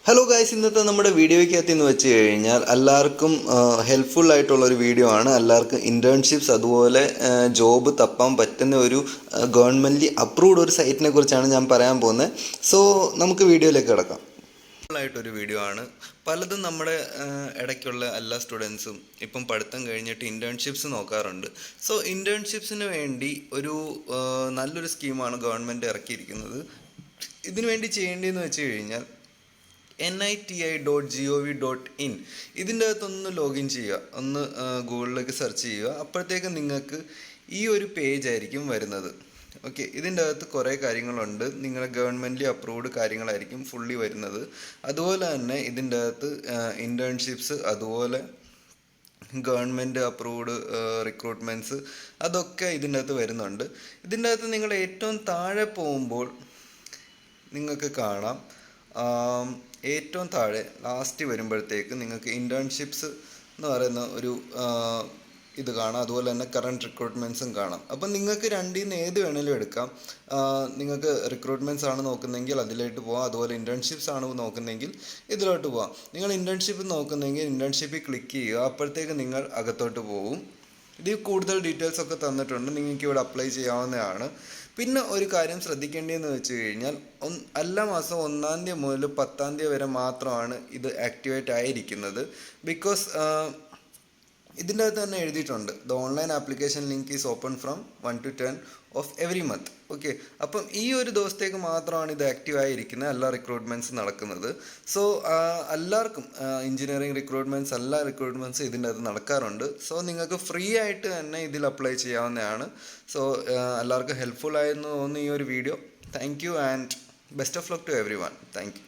Hello guys, ഇന്നത്തെ നമ്മുടെ വീഡിയോയ്ക്കകത്ത് എന്ന് വെച്ച് കഴിഞ്ഞാൽ എല്ലാവർക്കും ഹെൽപ്ഫുൾ ആയിട്ടുള്ളൊരു വീഡിയോ ആണ്. എല്ലാവർക്കും ഇൻറ്റേൺഷിപ്സ് അതുപോലെ ജോബ് തപ്പാൻ പറ്റുന്ന ഒരു ഗവൺമെൻറ് അപ്രൂവ്ഡ് ഒരു സൈറ്റിനെ കുറിച്ചാണ് ഞാൻ പറയാൻ പോകുന്നത്. സോ നമുക്ക് വീഡിയോയിലേക്ക് കിടക്കാം. ആയിട്ടൊരു വീഡിയോ ആണ്. പലതും നമ്മുടെ ഇടയ്ക്കുള്ള എല്ലാ സ്റ്റുഡൻസും ഇപ്പം പഠിത്തം കഴിഞ്ഞിട്ട് ഇൻറ്റേൺഷിപ്സ് നോക്കാറുണ്ട്. സോ ഇൻറ്റേൺഷിപ്സിന് വേണ്ടി ഒരു നല്ലൊരു സ്കീമാണ് ഗവൺമെൻറ് ഇറക്കിയിരിക്കുന്നത്. ഇതിനു വേണ്ടി ചെയ്യേണ്ടതെന്ന് വെച്ച് കഴിഞ്ഞാൽ NITI.gov.in ഇതിൻ്റെ അകത്തൊന്ന് ലോഗിൻ ചെയ്യുക, ഒന്ന് ഗൂഗിളിലേക്ക് സെർച്ച് ചെയ്യുക. അപ്പോഴത്തേക്കും നിങ്ങൾക്ക് ഈ ഒരു പേജ് ആയിരിക്കും വരുന്നത്. ഓക്കെ, ഇതിൻ്റെ അകത്ത് കുറേ കാര്യങ്ങളുണ്ട്. നിങ്ങളുടെ ഗവൺമെൻറ് അപ്രൂവ്ഡ് കാര്യങ്ങളായിരിക്കും ഫുള്ളി വരുന്നത്. അതുപോലെ തന്നെ ഇതിൻ്റെ അകത്ത് ഇൻറ്റേൺഷിപ്സ് അതുപോലെ ഗവൺമെൻറ് അപ്രൂവ്ഡ് റിക്രൂട്ട്മെൻറ്റ്സ് അതൊക്കെ ഇതിൻ്റെ അകത്ത് വരുന്നുണ്ട്. ഇതിൻ്റെ അകത്ത് നിങ്ങൾ ഏറ്റവും താഴെ പോകുമ്പോൾ നിങ്ങൾക്ക് കാണാം, ഏറ്റവും താഴെ ലാസ്റ്റ് വരുമ്പോഴത്തേക്ക് നിങ്ങൾക്ക് ഇൻറ്റേൺഷിപ്സ് എന്ന് പറയുന്ന ഒരു ഇത് കാണാം. അതുപോലെ തന്നെ കറണ്ട് റിക്രൂട്ട്മെൻറ്റ്സും കാണാം. അപ്പം നിങ്ങൾക്ക് രണ്ടിൽ നിന്ന് ഏത് വേണേലും എടുക്കാം. നിങ്ങൾക്ക് റിക്രൂട്ട്മെൻറ്റ്സ് ആണ് നോക്കുന്നതെങ്കിൽ അതിലോട്ട് പോകാം, അതുപോലെ ഇൻറ്റേൺഷിപ്സ് ആണ് നോക്കുന്നതെങ്കിൽ ഇതിലോട്ട് പോകാം. നിങ്ങൾ ഇൻറ്റേൺഷിപ്പ് നോക്കുന്നതെങ്കിൽ ഇൻറ്റേൺഷിപ്പിൽ ക്ലിക്ക് ചെയ്യുക, അപ്പോഴത്തേക്ക് നിങ്ങൾ അകത്തോട്ട് പോകും. ഇതിൽ കൂടുതൽ ഡീറ്റെയിൽസ് ഒക്കെ തന്നിട്ടുണ്ട്, നിങ്ങൾക്ക് ഇവിടെ അപ്ലൈ ചെയ്യാവുന്നതാണ്. പിന്നെ ഒരു കാര്യം ശ്രദ്ധിക്കേണ്ടതെന്ന് വെച്ച് കഴിഞ്ഞാൽ എല്ലാ മാസം 1-ാം തീയതി മുതൽ 10-ാം തീയതി വരെ മാത്രമാണ് ഇത് ആക്ടിവേറ്റ് ആയിരിക്കുന്നത്. ബിക്കോസ് ഇതിൻ്റെ അകത്ത് തന്നെ എഴുതിയിട്ടുണ്ട്, the online application link is open from 1 to 10 of every month. Okay, അപ്പം ഈ ഒരു ദിവസത്തേക്ക് മാത്രമാണ് ഇത് ആക്റ്റീവ് ആയിരിക്കുന്നത്, എല്ലാ റിക്രൂട്ട്മെൻറ്റ്സ് നടക്കുന്നത്. സോ എല്ലാവർക്കും എഞ്ചിനീയറിംഗ് റിക്രൂട്ട്മെൻറ്റ്സ് എല്ലാ റിക്രൂട്ട്മെൻറ്റ്സും ഇതിൻ്റെ അകത്ത് നടക്കാറുണ്ട്. സോ നിങ്ങൾക്ക് ഫ്രീ ആയിട്ട് തന്നെ ഇതിൽ അപ്ലൈ ചെയ്യാവുന്നതാണ്. സോ എല്ലാവർക്കും ഹെൽപ്ഫുൾ ആയെന്ന് തോന്നുന്നു ഈ ഒരു video. Thank you and best of luck to everyone. Thank U.